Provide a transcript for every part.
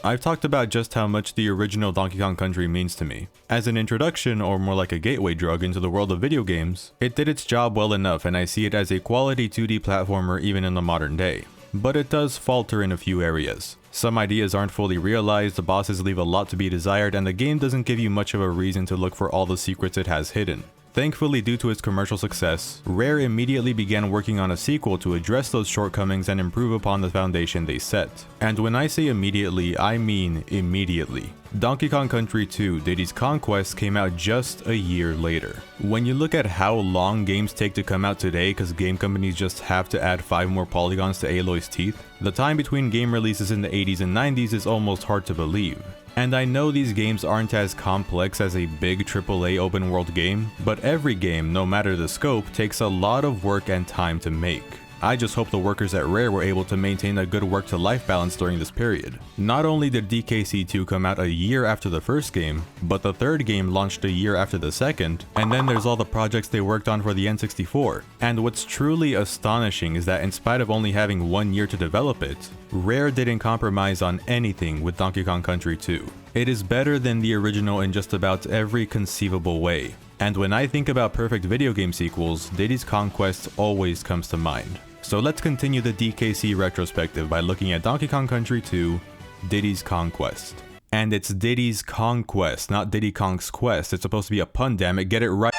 I've talked about just how much the original Donkey Kong Country means to me. As an introduction, or more like a gateway drug into the world of video games, it did its job well enough and I see it as a quality 2D platformer even in the modern day. But it does falter in a few areas. Some ideas aren't fully realized, the bosses leave a lot to be desired, and the game doesn't give you much of a reason to look for all the secrets it has hidden. Thankfully, due to its commercial success, Rare immediately began working on a sequel to address those shortcomings and improve upon the foundation they set. And when I say immediately, I mean immediately. Donkey Kong Country 2 Diddy's Conquest came out just a year later. When you look at how long games take to come out today because game companies just have to add 5 more polygons to Aloy's teeth, the time between game releases in the 80s and 90s is almost hard to believe. And I know these games aren't as complex as a big AAA open world game, but every game, no matter the scope, takes a lot of work and time to make. I just hope the workers at Rare were able to maintain a good work-to-life balance during this period. Not only did DKC2 come out a year after the first game, but the third game launched a year after the second, and then there's all the projects they worked on for the N64. And what's truly astonishing is that in spite of only having 1 year to develop it, Rare didn't compromise on anything with Donkey Kong Country 2. It is better than the original in just about every conceivable way. And when I think about perfect video game sequels, Diddy's Conquest always comes to mind. So let's continue the DKC retrospective by looking at Donkey Kong Country 2, Diddy's Conquest. And it's Diddy's Conquest, not Diddy Kong's Quest. It's supposed to be a pun, damn it, get it right.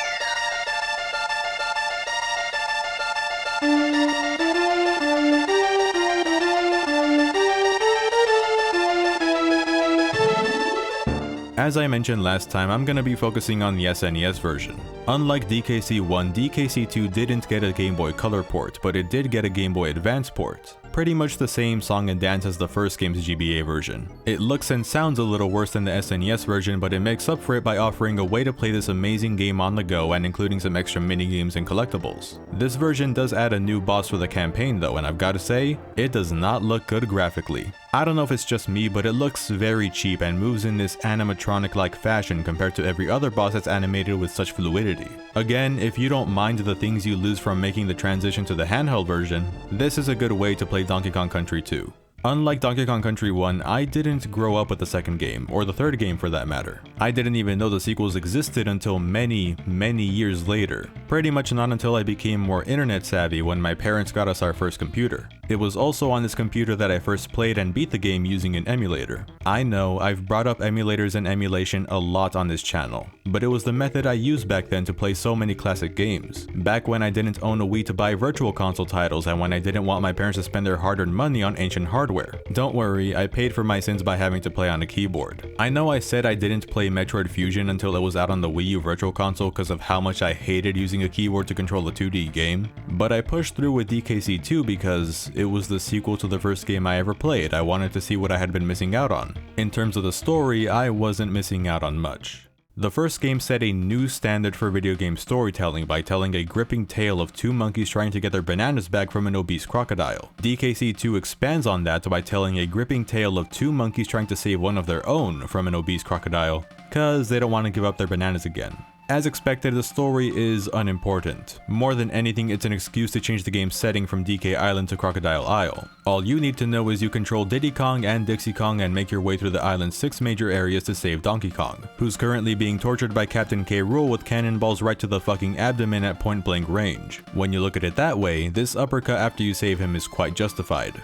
As I mentioned last time, I'm gonna be focusing on the SNES version. Unlike DKC1, DKC2 didn't get a Game Boy Color port, but it did get a Game Boy Advance port. Pretty much the same song and dance as the first game's GBA version. It looks and sounds a little worse than the SNES version, but it makes up for it by offering a way to play this amazing game on the go and including some extra minigames and collectibles. This version does add a new boss for the campaign though, and I've gotta say, it does not look good graphically. I don't know if it's just me, but it looks very cheap and moves in this animatronic-like fashion compared to every other boss that's animated with such fluidity. Again, if you don't mind the things you lose from making the transition to the handheld version, this is a good way to play Donkey Kong Country 2. Unlike Donkey Kong Country 1, I didn't grow up with the second game, or the third game for that matter. I didn't even know the sequels existed until many years later. Pretty much not until I became more internet savvy when my parents got us our first computer. It was also on this computer that I first played and beat the game using an emulator. I know, I've brought up emulators and emulation a lot on this channel, but it was the method I used back then to play so many classic games. Back when I didn't own a Wii to buy virtual console titles and when I didn't want my parents to spend their hard-earned money on ancient hardware. Don't worry, I paid for my sins by having to play on a keyboard. I know I said I didn't play Metroid Fusion until it was out on the Wii U Virtual Console because of how much I hated using a keyboard to control a 2D game, but I pushed through with DKC2 because it was the sequel to the first game I ever played. I wanted to see what I had been missing out on. In terms of the story, I wasn't missing out on much. The first game set a new standard for video game storytelling by telling a gripping tale of 2 monkeys trying to get their bananas back from an obese crocodile. DKC2 expands on that by telling a gripping tale of 2 monkeys trying to save one of their own from an obese crocodile, cause they don't want to give up their bananas again. As expected, the story is unimportant. More than anything, it's an excuse to change the game's setting from DK Island to Crocodile Isle. All you need to know is you control Diddy Kong and Dixie Kong and make your way through the island's 6 major areas to save Donkey Kong, who's currently being tortured by Captain K. Rool with cannonballs right to the fucking abdomen at point blank range. When you look at it that way, this uppercut after you save him is quite justified.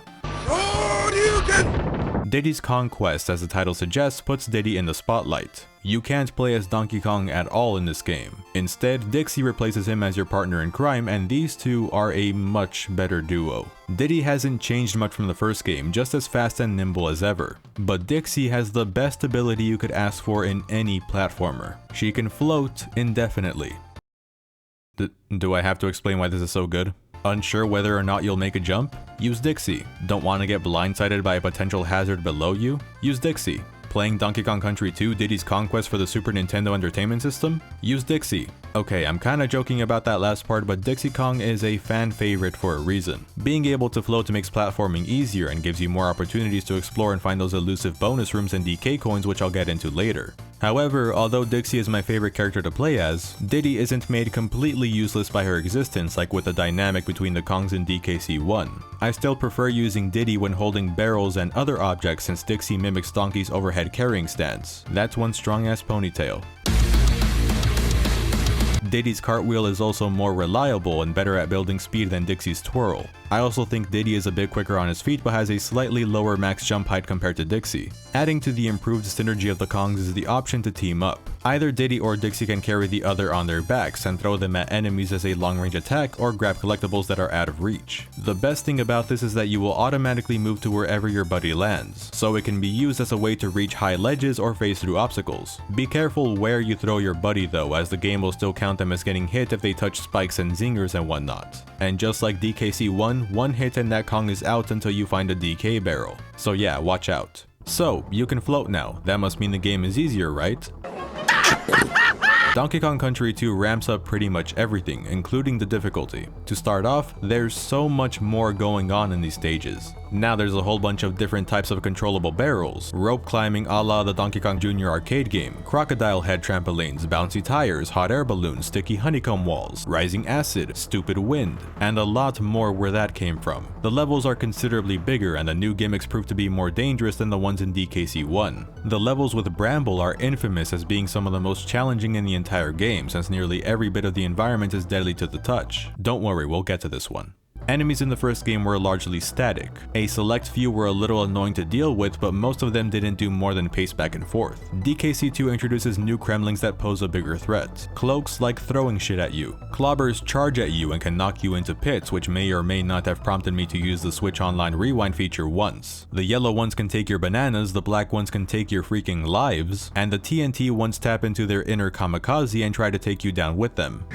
Diddy's Conquest, as the title suggests, puts Diddy in the spotlight. You can't play as Donkey Kong at all in this game. Instead, Dixie replaces him as your partner in crime, and these two are a much better duo. Diddy hasn't changed much from the first game, just as fast and nimble as ever. But Dixie has the best ability you could ask for in any platformer. She can float indefinitely. Do I have to explain why this is so good? Unsure whether or not you'll make a jump? Use Dixie. Don't want to get blindsided by a potential hazard below you? Use Dixie. Playing Donkey Kong Country 2 Diddy's Conquest for the Super Nintendo Entertainment System? Use Dixie. Okay, I'm kinda joking about that last part, but Dixie Kong is a fan favorite for a reason. Being able to float makes platforming easier and gives you more opportunities to explore and find those elusive bonus rooms and DK coins, which I'll get into later. However, although Dixie is my favorite character to play as, Diddy isn't made completely useless by her existence like with the dynamic between the Kongs in DKC1. I still prefer using Diddy when holding barrels and other objects since Dixie mimics Donkey's overhead carrying stance. That's one strong ass ponytail. Diddy's cartwheel is also more reliable and better at building speed than Dixie's twirl. I also think Diddy is a bit quicker on his feet but has a slightly lower max jump height compared to Dixie. Adding to the improved synergy of the Kongs is the option to team up. Either Diddy or Dixie can carry the other on their backs and throw them at enemies as a long-range attack or grab collectibles that are out of reach. The best thing about this is that you will automatically move to wherever your buddy lands, so it can be used as a way to reach high ledges or phase through obstacles. Be careful where you throw your buddy though, as the game will still count them as getting hit if they touch spikes and zingers and whatnot. And just like DKC1, one hit and that Kong is out until you find a DK barrel. So yeah, watch out. So, you can float now. That must mean the game is easier, right? Donkey Kong Country 2 ramps up pretty much everything, including the difficulty. To start off, there's so much more going on in these stages. Now there's a whole bunch of different types of controllable barrels, rope climbing a la the Donkey Kong Jr. arcade game, crocodile head trampolines, bouncy tires, hot air balloons, sticky honeycomb walls, rising acid, stupid wind, and a lot more where that came from. The levels are considerably bigger and the new gimmicks prove to be more dangerous than the ones in DKC1. The levels with Bramble are infamous as being some of the most challenging in the entire game since nearly every bit of the environment is deadly to the touch. Don't worry, we'll get to this one. Enemies in the first game were largely static. A select few were a little annoying to deal with, but most of them didn't do more than pace back and forth. DKC2 introduces new Kremlings that pose a bigger threat. Cloaks like throwing shit at you. Clobbers charge at you and can knock you into pits, which may or may not have prompted me to use the Switch Online Rewind feature once. The yellow ones can take your bananas, the black ones can take your freaking lives, and the TNT ones tap into their inner kamikaze and try to take you down with them.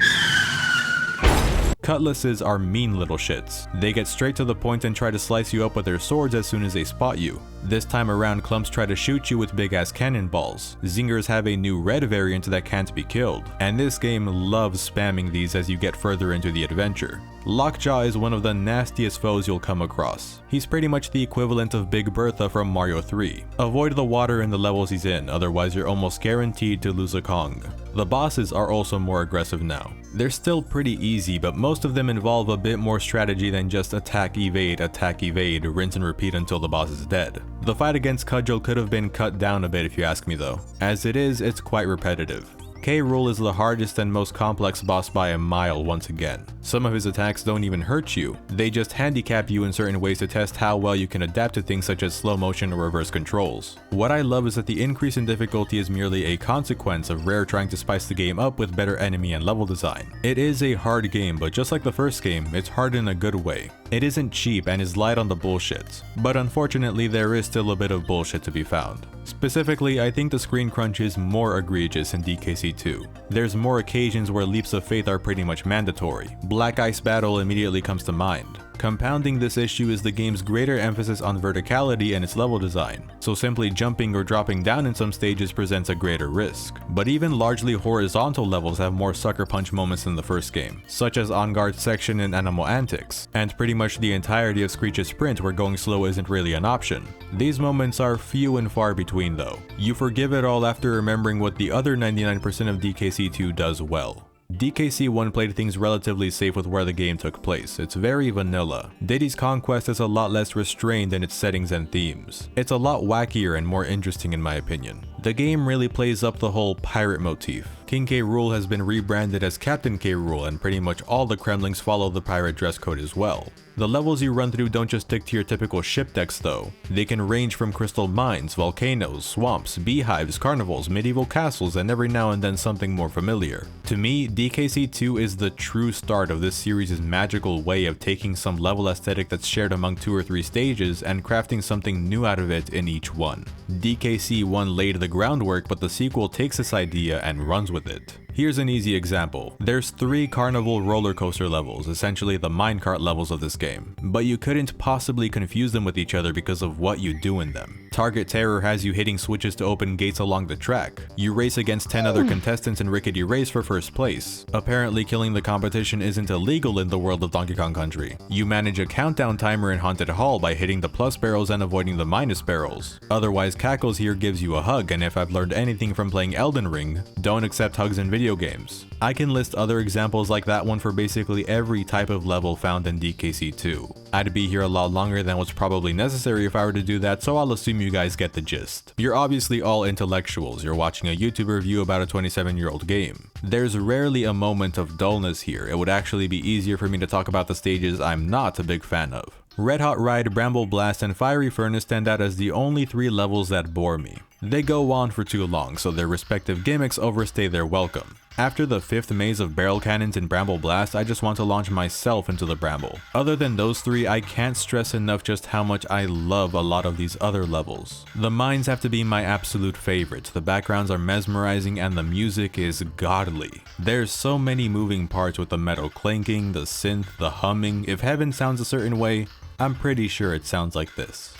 Cutlasses are mean little shits. They get straight to the point and try to slice you up with their swords as soon as they spot you. This time around, clumps try to shoot you with big ass cannonballs. Zingers have a new red variant that can't be killed, and this game loves spamming these as you get further into the adventure. Lockjaw is one of the nastiest foes you'll come across. He's pretty much the equivalent of Big Bertha from Mario 3. Avoid the water in the levels he's in, otherwise you're almost guaranteed to lose a Kong. The bosses are also more aggressive now. They're still pretty easy, but most of them involve a bit more strategy than just attack, evade, rinse and repeat until the boss is dead. The fight against Cudgel could have been cut down a bit if you ask me though. As it is, it's quite repetitive. K. Rool is the hardest and most complex boss by a mile once again. Some of his attacks don't even hurt you, they just handicap you in certain ways to test how well you can adapt to things such as slow motion or reverse controls. What I love is that the increase in difficulty is merely a consequence of Rare trying to spice the game up with better enemy and level design. It is a hard game, but just like the first game, it's hard in a good way. It isn't cheap and is light on the bullshit, but unfortunately there is still a bit of bullshit to be found. Specifically, I think the screen crunch is more egregious in DKC2. There's more occasions where leaps of faith are pretty much mandatory. Black Ice Battle immediately comes to mind. Compounding this issue is the game's greater emphasis on verticality and its level design, so simply jumping or dropping down in some stages presents a greater risk. But even largely horizontal levels have more sucker punch moments than the first game, such as On Guard section and Animal Antics, and pretty much the entirety of Screech's Sprint where going slow isn't really an option. These moments are few and far between though. You forgive it all after remembering what the other 99% of DKC2 does well. DKC1 played things relatively safe with where the game took place. It's very vanilla. Diddy's Conquest is a lot less restrained in its settings and themes. It's a lot wackier and more interesting in my opinion. The game really plays up the whole pirate motif. King K. Rool has been rebranded as Captain K. Rool, and pretty much all the Kremlings follow the pirate dress code as well. The levels you run through don't just stick to your typical ship decks though. They can range from crystal mines, volcanoes, swamps, beehives, carnivals, medieval castles, and every now and then something more familiar. To me, DKC2 is the true start of this series' magical way of taking some level aesthetic that's shared among 2 or 3 stages and crafting something new out of it in each one. DKC1 laid the groundwork, but the sequel takes this idea and runs with it. Here's an easy example. There's 3 carnival roller coaster levels, essentially the minecart levels of this game, but you couldn't possibly confuse them with each other because of what you do in them. Target Terror has you hitting switches to open gates along the track. You race against 10 other contestants in Rickety Race for first place. Apparently killing the competition isn't illegal in the world of Donkey Kong Country. You manage a countdown timer in Haunted Hall by hitting the plus barrels and avoiding the minus barrels. Otherwise, Cackles here gives you a hug, and if I've learned anything from playing Elden Ring, don't accept hugs in video games. I can list other examples like that one for basically every type of level found in DKC2. I'd be here a lot longer than what's probably necessary if I were to do that, so I'll assume you guys get the gist. You're obviously all intellectuals, you're watching a YouTube review about a 27-year-old game. There's rarely a moment of dullness here. It would actually be easier for me to talk about the stages I'm not a big fan of. Red Hot Ride, Bramble Blast, and Fiery Furnace stand out as the only 3 levels that bore me. They go on for too long, so their respective gimmicks overstay their welcome. After the 5th maze of barrel cannons in Bramble Blast, I just want to launch myself into the bramble. Other than those 3, I can't stress enough just how much I love a lot of these other levels. The mines have to be my absolute favorite, the backgrounds are mesmerizing, and the music is godly. There's so many moving parts with the metal clanking, the synth, the humming. If heaven sounds a certain way, I'm pretty sure it sounds like this.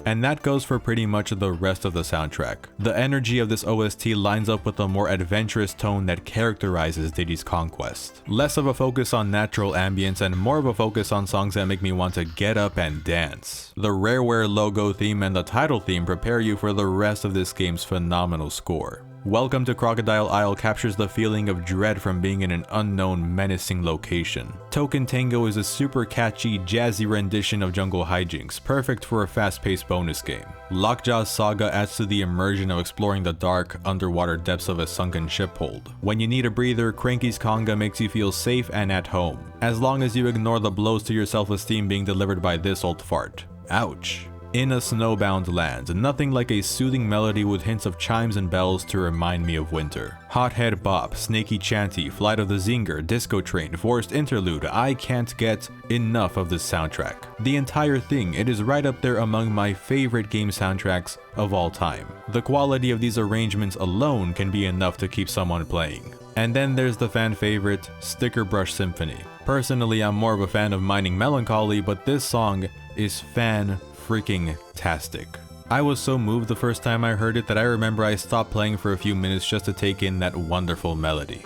And that goes for pretty much the rest of the soundtrack. The energy of this OST lines up with the more adventurous tone that characterizes Diddy's conquest. Less of a focus on natural ambience and more of a focus on songs that make me want to get up and dance. The Rareware logo theme and the title theme prepare you for the rest of this game's phenomenal score. Welcome to Crocodile Isle captures the feeling of dread from being in an unknown, menacing location. Token Tango is a super catchy, jazzy rendition of Jungle Hijinks, perfect for a fast-paced bonus game. Lockjaw's Saga adds to the immersion of exploring the dark, underwater depths of a sunken ship hold. When you need a breather, Cranky's Conga makes you feel safe and at home, as long as you ignore the blows to your self-esteem being delivered by this old fart. Ouch. In a snowbound land, nothing like a soothing melody with hints of chimes and bells to remind me of winter. Hothead Bop, Snaky Chanty, Flight of the Zinger, Disco Train, Forest Interlude, I can't get enough of this soundtrack. The entire thing, it is right up there among my favorite game soundtracks of all time. The quality of these arrangements alone can be enough to keep someone playing. And then there's the fan favorite, Sticker Brush Symphony. Personally, I'm more of a fan of Mining Melancholy, but this song is fan-freaking-tastic. I was so moved the first time I heard it that I remember I stopped playing for a few minutes just to take in that wonderful melody.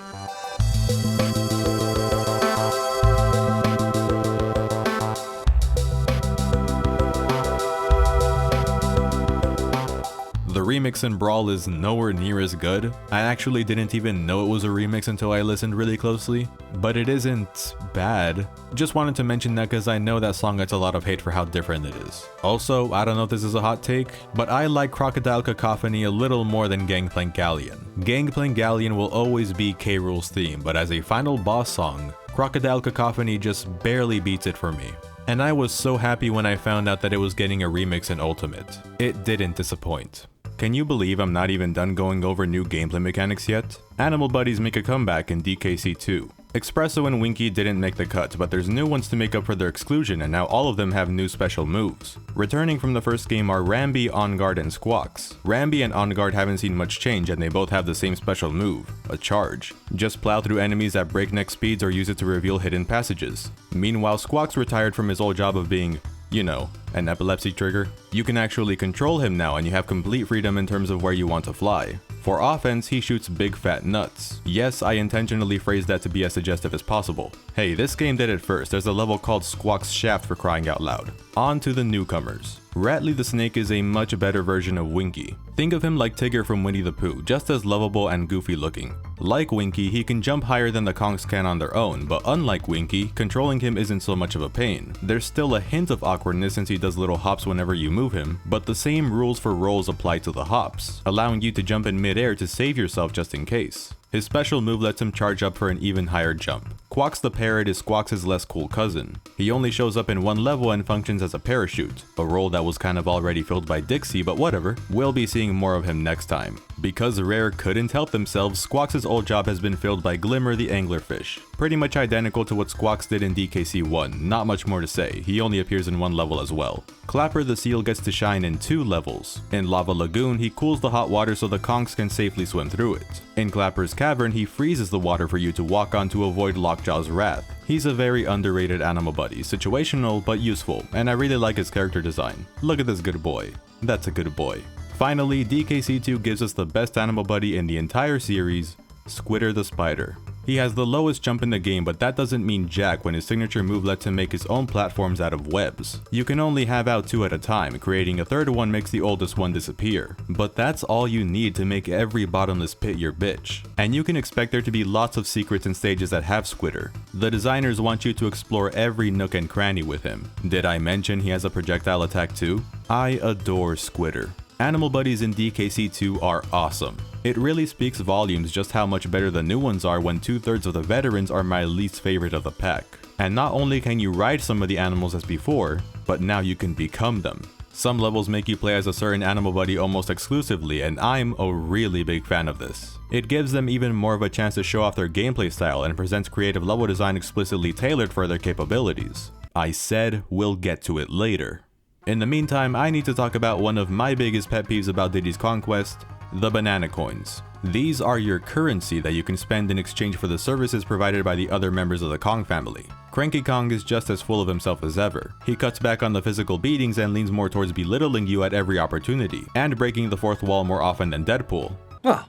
The remix in Brawl is nowhere near as good. I actually didn't even know it was a remix until I listened really closely, but it isn't bad. Just wanted to mention that because I know that song gets a lot of hate for how different it is. Also, I don't know if this is a hot take, but I like Crocodile Cacophony a little more than Gangplank Galleon. Gangplank Galleon will always be K. Rool's theme, but as a final boss song, Crocodile Cacophony just barely beats it for me. And I was so happy when I found out that it was getting a remix in Ultimate. It didn't disappoint. Can you believe I'm not even done going over new gameplay mechanics yet? Animal Buddies make a comeback in DKC2. Espresso and Winky didn't make the cut, but there's new ones to make up for their exclusion, and now all of them have new special moves. Returning from the first game are Rambi, On Guard, and Squawks. Rambi and On Guard haven't seen much change, and they both have the same special move, a charge. Just plow through enemies at breakneck speeds or use it to reveal hidden passages. Meanwhile, Squawks retired from his old job of being, you know, an epilepsy trigger. You can actually control him now, and you have complete freedom in terms of where you want to fly. For offense, he shoots big fat nuts. Yes, I intentionally phrased that to be as suggestive as possible. Hey, this game did it first. There's a level called Squawk's Shaft for crying out loud. On to the newcomers. Rattly the Snake is a much better version of Winky. Think of him like Tigger from Winnie the Pooh, just as lovable and goofy looking. Like Winky, he can jump higher than the Kongs can on their own, but unlike Winky, controlling him isn't so much of a pain. There's still a hint of awkwardness since he does little hops whenever you move him, but the same rules for rolls apply to the hops, allowing you to jump in mid-air to save yourself just in case. His special move lets him charge up for an even higher jump. Squawks the Parrot is Squawks' less cool cousin. He only shows up in one level and functions as a parachute, a role that was kind of already filled by Dixie, but whatever, we'll be seeing more of him next time. Because Rare couldn't help themselves, Squawks' old job has been filled by Glimmer the anglerfish. Pretty much identical to what Squawks did in DKC 1, not much more to say, he only appears in one level as well. Clapper the seal gets to shine in 2 levels. In Lava Lagoon, he cools the hot water so the conchs can safely swim through it. In Clapper's Cavern, he freezes the water for you to walk on to avoid Lockjaw's wrath. He's a very underrated animal buddy, situational but useful, and I really like his character design. Look at this good boy. That's a good boy. Finally, DKC2 gives us the best animal buddy in the entire series, Squitter the Spider. He has the lowest jump in the game, but that doesn't mean jack when his signature move lets him make his own platforms out of webs. You can only have out 2 at a time, creating a third one makes the oldest one disappear. But that's all you need to make every bottomless pit your bitch. And you can expect there to be lots of secrets and stages that have Squitter. The designers want you to explore every nook and cranny with him. Did I mention he has a projectile attack too? I adore Squitter. Animal buddies in DKC2 are awesome. It really speaks volumes just how much better the new ones are when 2/3 of the veterans are my least favorite of the pack. And not only can you ride some of the animals as before, but now you can become them. Some levels make you play as a certain animal buddy almost exclusively, and I'm a really big fan of this. It gives them even more of a chance to show off their gameplay style and presents creative level design explicitly tailored for their capabilities. I said we'll get to it later. In the meantime, I need to talk about one of my biggest pet peeves about Diddy's Conquest, the banana coins. These are your currency that you can spend in exchange for the services provided by the other members of the Kong family. Cranky Kong is just as full of himself as ever. He cuts back on the physical beatings and leans more towards belittling you at every opportunity, and breaking the fourth wall more often than Deadpool. Well,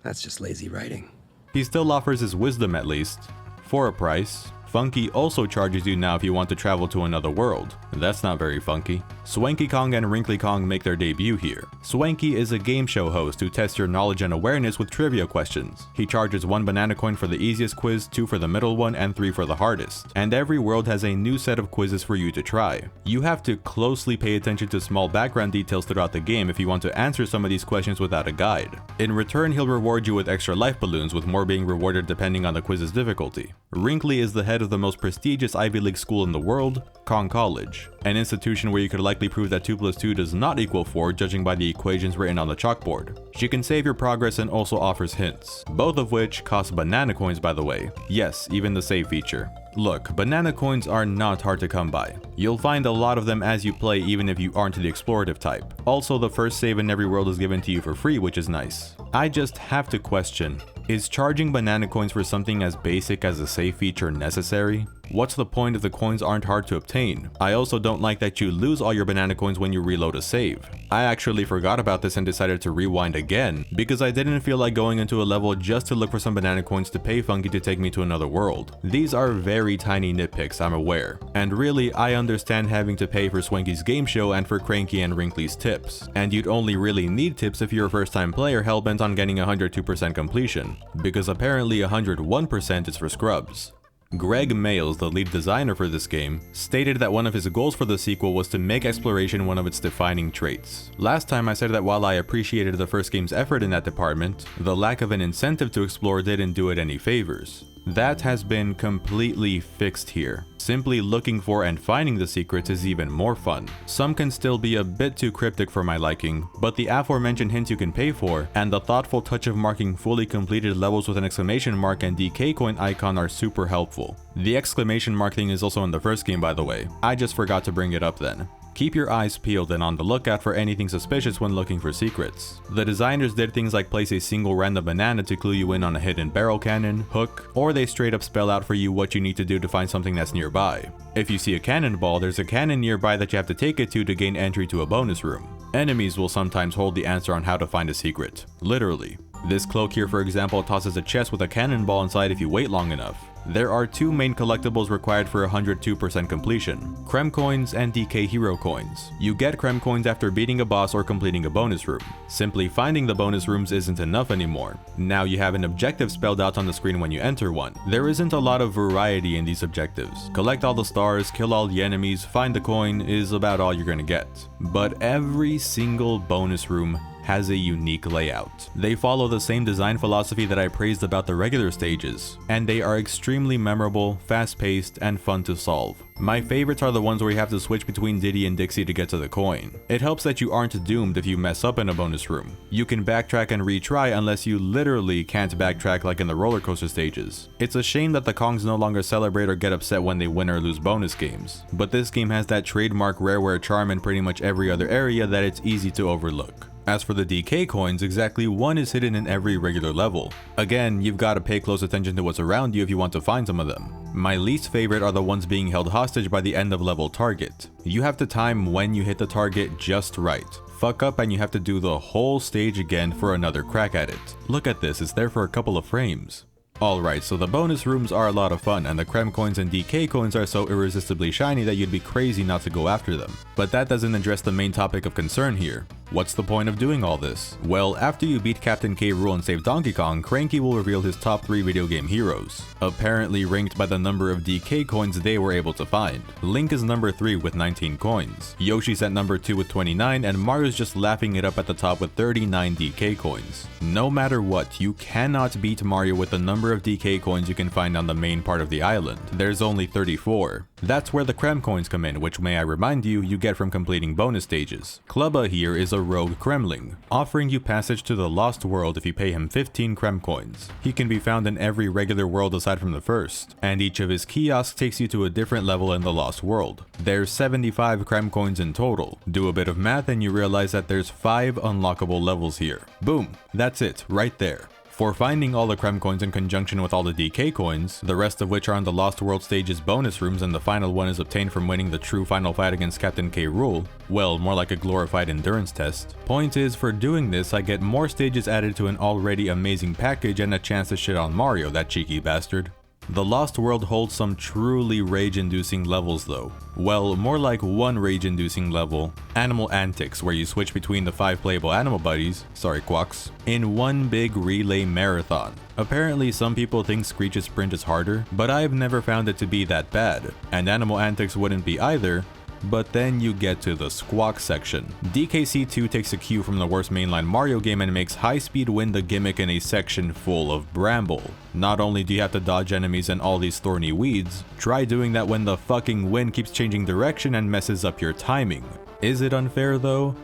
that's just lazy writing. He still offers his wisdom at least, for a price. Funky also charges you now if you want to travel to another world. That's not very funky. Swanky Kong and Wrinkly Kong make their debut here. Swanky is a game show host who tests your knowledge and awareness with trivia questions. He charges 1 banana coin for the easiest quiz, 2 for the middle one, and 3 for the hardest. And every world has a new set of quizzes for you to try. You have to closely pay attention to small background details throughout the game if you want to answer some of these questions without a guide. In return, he'll reward you with extra life balloons, with more being rewarded depending on the quiz's difficulty. Wrinkly is the head of the most prestigious Ivy League school in the world, Kong College, an institution where you could likely prove that 2 + 2 does not equal 4 judging by the equations written on the chalkboard. She can save your progress and also offers hints, both of which cost banana coins by the way. Yes, even the save feature. Look, banana coins are not hard to come by. You'll find a lot of them as you play even if you aren't the explorative type. Also, the first save in every world is given to you for free, which is nice. I just have to question, is charging banana coins for something as basic as a save feature necessary? What's the point if the coins aren't hard to obtain? I also don't like that you lose all your banana coins when you reload a save. I actually forgot about this and decided to rewind again, because I didn't feel like going into a level just to look for some banana coins to pay Funky to take me to another world. These are very tiny nitpicks, I'm aware. And really, I understand having to pay for Swanky's game show and for Cranky and Wrinkly's tips. And you'd only really need tips if you're a first time player hellbent on getting 102% completion, because apparently 101% is for scrubs. Greg Mayles, the lead designer for this game, stated that one of his goals for the sequel was to make exploration one of its defining traits. Last time I said that while I appreciated the first game's effort in that department, the lack of an incentive to explore didn't do it any favors. That has been completely fixed here. Simply looking for and finding the secrets is even more fun. Some can still be a bit too cryptic for my liking, but the aforementioned hints you can pay for, and the thoughtful touch of marking fully completed levels with an exclamation mark and DK coin icon are super helpful. The exclamation mark thing is also in the first game by the way, I just forgot to bring it up then. Keep your eyes peeled and on the lookout for anything suspicious when looking for secrets. The designers did things like place a single random banana to clue you in on a hidden barrel cannon, hook, or they straight up spell out for you what you need to do to find something that's nearby. If you see a cannonball, there's a cannon nearby that you have to take it to gain entry to a bonus room. Enemies will sometimes hold the answer on how to find a secret. Literally. This cloak here for example tosses a chest with a cannonball inside if you wait long enough. There are 2 main collectibles required for 102% completion, Creme Coins and DK Hero Coins. You get Creme Coins after beating a boss or completing a bonus room. Simply finding the bonus rooms isn't enough anymore. Now you have an objective spelled out on the screen when you enter one. There isn't a lot of variety in these objectives. Collect all the stars, kill all the enemies, find the coin is about all you're gonna get. But every single bonus room has a unique layout. They follow the same design philosophy that I praised about the regular stages, and they are extremely memorable, fast-paced, and fun to solve. My favorites are the ones where you have to switch between Diddy and Dixie to get to the coin. It helps that you aren't doomed if you mess up in a bonus room. You can backtrack and retry unless you literally can't backtrack like in the roller coaster stages. It's a shame that the Kongs no longer celebrate or get upset when they win or lose bonus games, but this game has that trademark rareware charm in pretty much every other area that it's easy to overlook. As for the DK coins, exactly one is hidden in every regular level. Again, you've got to pay close attention to what's around you if you want to find some of them. My least favorite are the ones being held hostage by the end of level target. You have to time when you hit the target just right. Fuck up and you have to do the whole stage again for another crack at it. Look at this, it's there for a couple of frames. Alright, so the bonus rooms are a lot of fun, and the Creme coins and DK coins are so irresistibly shiny that you'd be crazy not to go after them. But that doesn't address the main topic of concern here. What's the point of doing all this? Well, after you beat Captain K. Rool and save Donkey Kong, Cranky will reveal his top 3 video game heroes, apparently ranked by the number of DK coins they were able to find. Link is number 3 with 19 coins, Yoshi's at number 2 with 29, and Mario's just laughing it up at the top with 39 DK coins. No matter what, you cannot beat Mario with the number of DK coins you can find on the main part of the island. There's only 34. That's where the Creme coins come in, which, may I remind you, you get from completing bonus stages. Clubba here is a rogue Kremling, offering you passage to the Lost World if you pay him 15 Creme coins. He can be found in every regular world aside from the first, and each of his kiosks takes you to a different level in the Lost World. There's 75 Creme coins in total. Do a bit of math and you realize that there's 5 unlockable levels here. Boom, that's it, right there. For finding all the Creme coins in conjunction with all the DK coins, the rest of which are on the Lost World stage's bonus rooms and the final one is obtained from winning the true final fight against Captain K. Rool, well, more like a glorified endurance test. Point is, for doing this, I get more stages added to an already amazing package and a chance to shit on Mario, that cheeky bastard. The Lost World holds some truly rage-inducing levels though. Well, more like one rage-inducing level, Animal Antics, where you switch between the 5 playable animal buddies, sorry Quacks, in one big relay marathon. Apparently some people think Screech's sprint is harder, but I've never found it to be that bad, and Animal Antics wouldn't be either. But then you get to the squawk section. DKC2 takes a cue from the worst mainline Mario game and makes high-speed wind a gimmick in a section full of bramble. Not only do you have to dodge enemies and all these thorny weeds, try doing that when the fucking wind keeps changing direction and messes up your timing. Is it unfair though?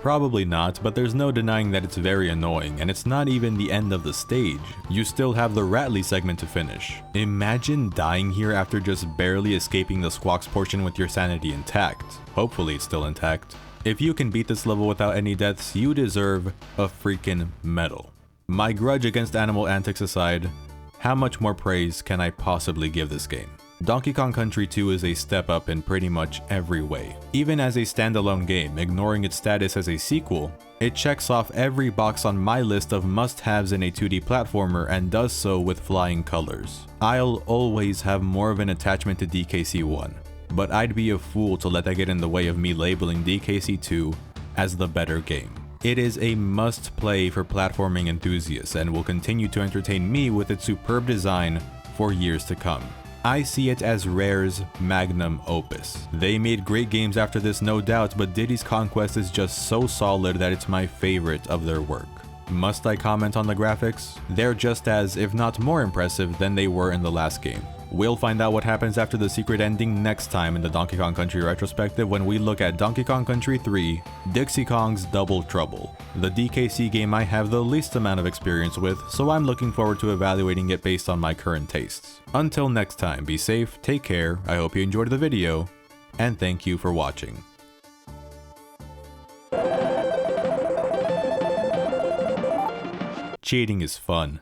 Probably not, but there's no denying that it's very annoying, and it's not even the end of the stage. You still have the Rattly segment to finish. Imagine dying here after just barely escaping the squawks portion with your sanity intact. Hopefully it's still intact. If you can beat this level without any deaths, you deserve a freaking medal. My grudge against Animal Antics aside, how much more praise can I possibly give this game? Donkey Kong Country 2 is a step up in pretty much every way. Even as a standalone game, ignoring its status as a sequel, it checks off every box on my list of must-haves in a 2D platformer and does so with flying colors. I'll always have more of an attachment to DKC1, but I'd be a fool to let that get in the way of me labeling DKC2 as the better game. It is a must-play for platforming enthusiasts and will continue to entertain me with its superb design for years to come. I see it as Rare's magnum opus. They made great games after this, no doubt, but Diddy's Conquest is just so solid that it's my favorite of their work. Must I comment on the graphics? They're just as, if not more impressive than they were in the last game. We'll find out what happens after the secret ending next time in the Donkey Kong Country retrospective when we look at Donkey Kong Country 3, Dixie Kong's Double Trouble, the DKC game I have the least amount of experience with, so I'm looking forward to evaluating it based on my current tastes. Until next time, be safe, take care, I hope you enjoyed the video, and thank you for watching. Cheating is fun.